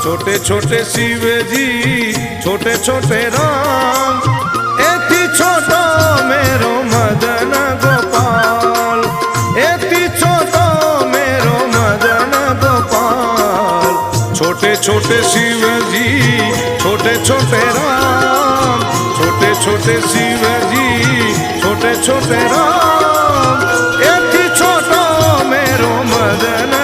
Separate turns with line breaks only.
छोटे छोटे शिव जी छोटे छोटे राम, एति छोटो मेरो मदन गोपाल, एति छोटो मेरो मदन गोपाल। छोटे छोटे शिव जी छोटे छोटे राम, छोटे छोटे शिव जी छोटे छोटे राम, एति छोटो मेरो मदन